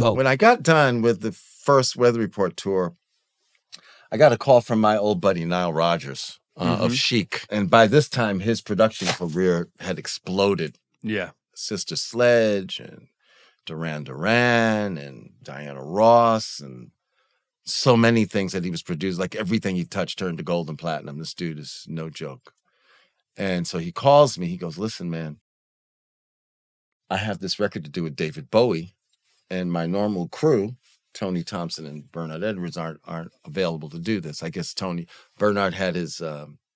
Go. When I got done with the first Weather Report tour, I got a call from my old buddy Nile Rodgers of Chic. And by this time, his production career had exploded. Yeah. Sister Sledge and Duran Duran and Diana Ross and so many things that he was producing. Like everything he touched turned to gold and platinum. This dude is no joke. And so he calls me. He goes, listen, man, I have this record to do with David Bowie, and my normal crew, Tony Thompson and Bernard Edwards, aren't available to do this. I guess Bernard had his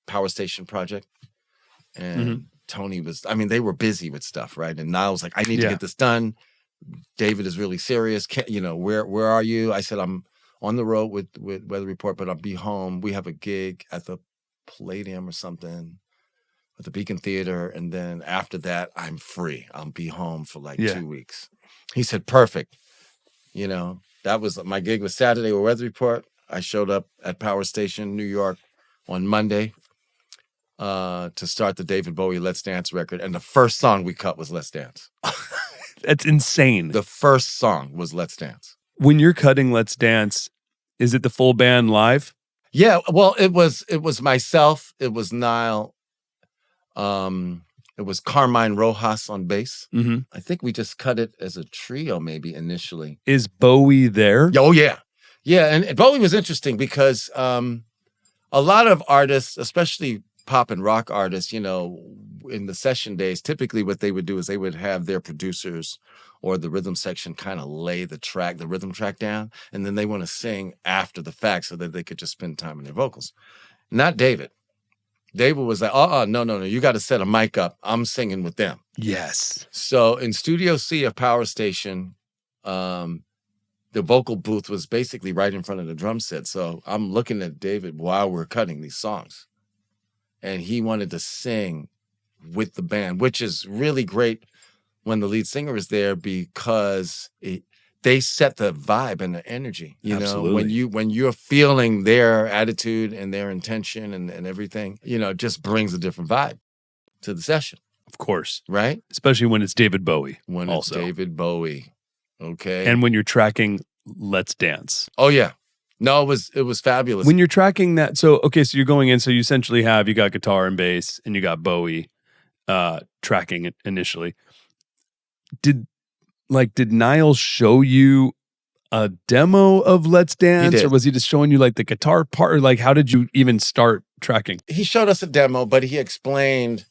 Power Station project, and Tony was, I mean, they were busy with stuff, right? And Niall was like, I need to get this done. David is really serious. Where are you? I said, I'm on the road with Weather Report, but I'll be home. We have a gig at the Palladium or something, at the Beacon Theater. And then after that, I'm free. I'll be home for like 2 weeks. He said, perfect. That was, my gig was Saturday with Weather Report. I showed up at Power Station, New York on Monday to start the David Bowie Let's Dance record. And the first song we cut was Let's Dance. That's insane. The first song was Let's Dance. When you're cutting Let's Dance, is it the full band live? Yeah, well, it was myself, it was Nile, it was Carmine Rojas on bass. I think we just cut it as a trio maybe initially. Is Bowie there? Oh, yeah. Yeah, and Bowie was interesting because a lot of artists, especially pop and rock artists, in the session days, typically what they would do is they would have their producers or the rhythm section kind of lay the rhythm track down, and then they want to sing after the fact so that they could just spend time on their vocals. Not David. David was like, no, you got to set a mic up. I'm singing with them. Yes. So in Studio C of Power Station, the vocal booth was basically right in front of the drum set. So I'm looking at David while we're cutting these songs. And he wanted to sing with the band, which is really great when the lead singer is there because they set the vibe and the energy. Absolutely. When you're feeling their attitude and their intention and everything, it just brings a different vibe to the session. Of course. Right? Especially when it's David Bowie. It's David Bowie. Okay. And when you're tracking Let's Dance. Oh, yeah. No, it was fabulous. When you're tracking that, so you're going in, so you essentially you got guitar and bass, and you got Bowie tracking it initially. Did Niall show you a demo of Let's Dance, or was he just showing you like the guitar part, or like how did you even start tracking? He showed us a demo, but he explained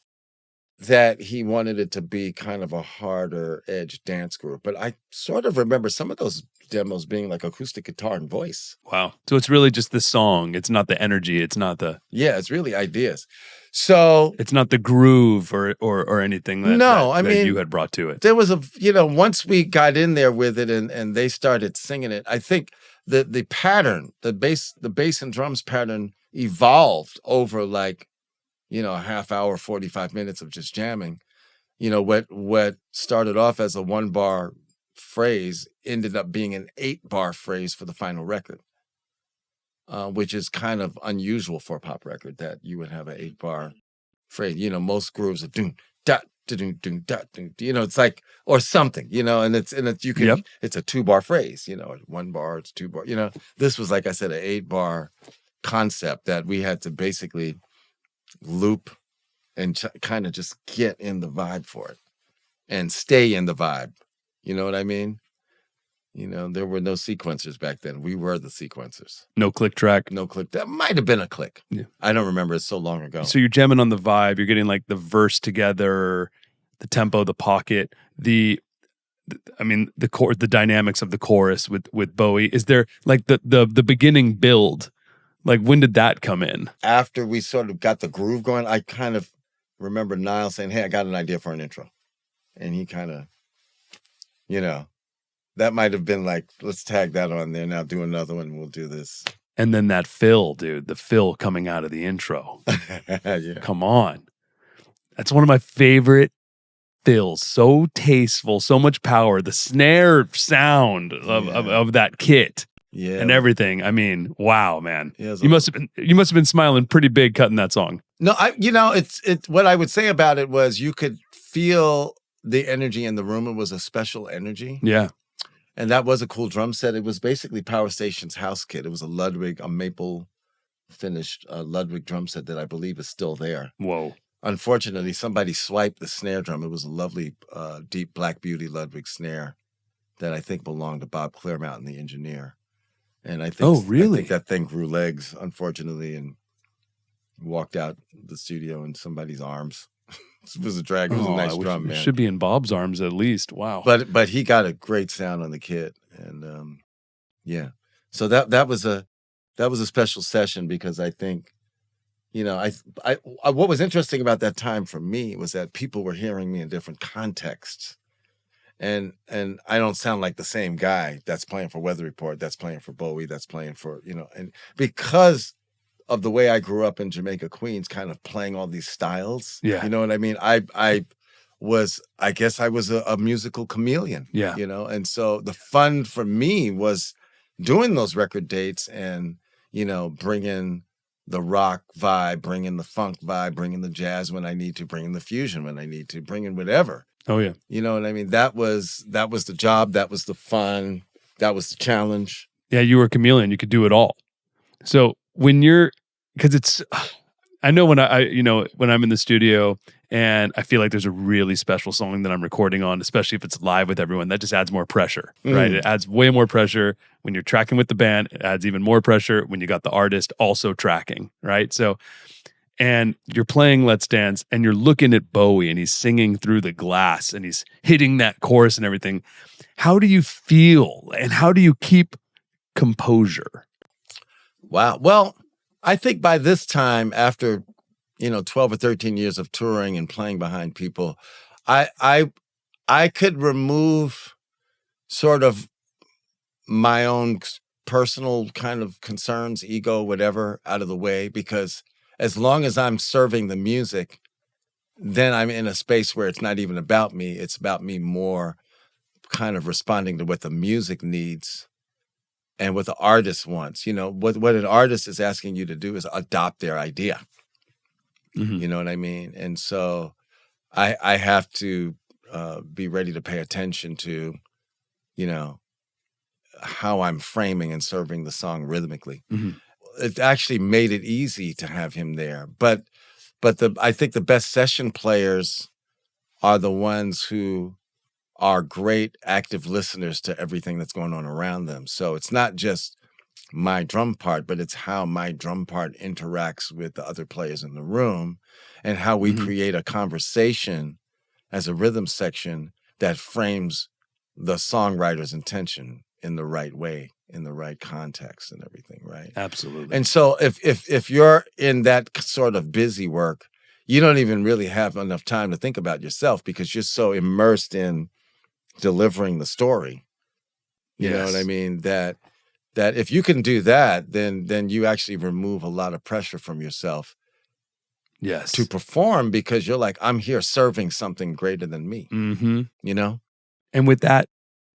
that he wanted it to be kind of a harder edge dance group. But I sort of remember some of those demos being like acoustic guitar and voice. Wow. So it's really just the song. It's not the energy. It's not the... Yeah, it's really ideas. So... It's not the groove or anything that you had brought to it. There was once we got in there with it and they started singing it, I think the pattern, the bass and drums pattern evolved over like, a half hour, 45 minutes of just jamming. What started off as a 1-bar phrase ended up being an 8-bar phrase for the final record, which is kind of unusual for a pop record that you would have an 8-bar phrase. Most grooves are doom, da, doom, doom, da, doom. It's like, or something, and it's you can, it's a 2-bar phrase, 1 bar, it's 2 bar, This was, like I said, an 8-bar concept that we had to basically loop and kind of just get in the vibe for it and stay in the vibe. You know what I mean? There were no sequencers back then. We were the sequencers. No click track. No click. That might have been a click. Yeah. I don't remember. It's so long ago. So you're jamming on the vibe. You're getting like the verse together, the tempo, the pocket, the dynamics of the chorus with Bowie. Is there like the beginning build? Like, when did that come in? After we sort of got the groove going, I kind of remember Niall saying, hey, I got an idea for an intro. And he kind of, that might have been like, let's tag that on there. Now do another one. We'll do this. And then that fill, dude, the fill coming out of the intro. Yeah. Come on. That's one of my favorite fills. So tasteful, so much power. The snare sound of that kit. Yeah. And everything. I mean, wow, man. Yeah, you must have been smiling pretty big cutting that song. No, it's what I would say about it was you could feel the energy in the room. It was a special energy. Yeah. And that was a cool drum set. It was basically Power Station's house kit. It was a Ludwig, a maple finished Ludwig drum set that I believe is still there. Whoa. Unfortunately, somebody swiped the snare drum. It was a lovely, deep Black Beauty Ludwig snare that I think belonged to Bob Clearmountain, the engineer. And I think, oh, really? I think that thing grew legs, unfortunately, and walked out the studio in somebody's arms. It was a drag. It was a nice drum, man. It should be in Bob's arms at least. Wow. But he got a great sound on the kit, and yeah. So that was a special session because I think, you know, I what was interesting about that time for me was that people were hearing me in different contexts. And I don't sound like the same guy that's playing for Weather Report, that's playing for Bowie, that's playing for, you know, and because of the way I grew up in Jamaica, Queens, kind of playing all these styles. Yeah. You know what I mean? I guess I was a musical chameleon. Yeah. You know, and so the fun for me was doing those record dates and, you know, bringing the rock vibe, bringing the funk vibe, bringing the jazz when I need to, bringing the fusion when I need to, bringing whatever. Oh, yeah. You know what I mean? That was the job. That was the fun. That was the challenge. Yeah, you were a chameleon. You could do it all. So when you're, because it's, I know when when I'm in the studio and I feel like there's a really special song that I'm recording on, especially if it's live with everyone, that just adds more pressure, right? It adds way more pressure when you're tracking with the band. It adds even more pressure when you got the artist also tracking, right? So, and you're playing Let's Dance and you're looking at Bowie and he's singing through the glass and he's hitting that chorus and everything. How do you feel and how do you keep composure? Wow. Well, I think by this time, after, 12 or 13 years of touring and playing behind people, I could remove sort of my own personal kind of concerns, ego, whatever, out of the way, because as long as I'm serving the music, then I'm in a space where it's not even about me. It's about me more kind of responding to what the music needs and what the artist wants. You know, what an artist is asking you to do is adopt their idea. Mm-hmm. You know what I mean? And so I have to be ready to pay attention to, how I'm framing and serving the song rhythmically. Mm-hmm. It actually made it easy to have him there. But I think the best session players are the ones who are great active listeners to everything that's going on around them. So it's not just my drum part, but it's how my drum part interacts with the other players in the room and how we create a conversation as a rhythm section that frames the songwriter's intention in the right way, in the right context and everything, right? Absolutely. And so if you're in that sort of busy work, you don't even really have enough time to think about yourself because you're so immersed in delivering the story. You know what I mean? That if you can do that, then you actually remove a lot of pressure from yourself. Yes. To perform because you're like, I'm here serving something greater than me. Mm-hmm. You know? And with that,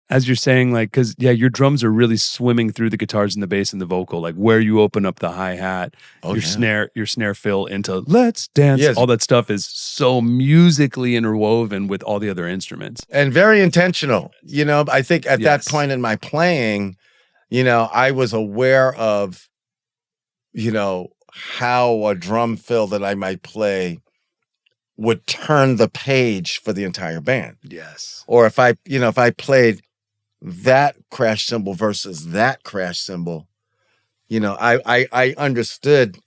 as you're saying, like, because your drums are really swimming through the guitars and the bass and the vocal, like where you open up the hi-hat, your snare fill into Let's Dance, all that stuff is so musically interwoven with all the other instruments. And very intentional. You know, I think at that point in my playing, I was aware of, how a drum fill that I might play would turn the page for the entire band. Yes. Or if I played that crash cymbal versus that crash cymbal, I understood,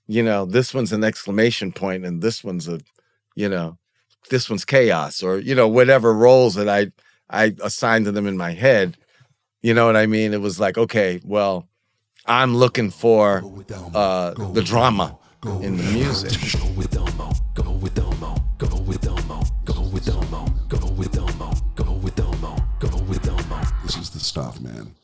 this one's an exclamation point and this one's this one's chaos or, whatever roles that I assigned to them in my head. You know what I mean? It was like, okay, well, I'm looking for the drama in the music. Go with Elmo, go with Elmo, go with Elmo, go with Elmo, go with Elmo, go with Elmo, go with Elmo. This is the stuff, man.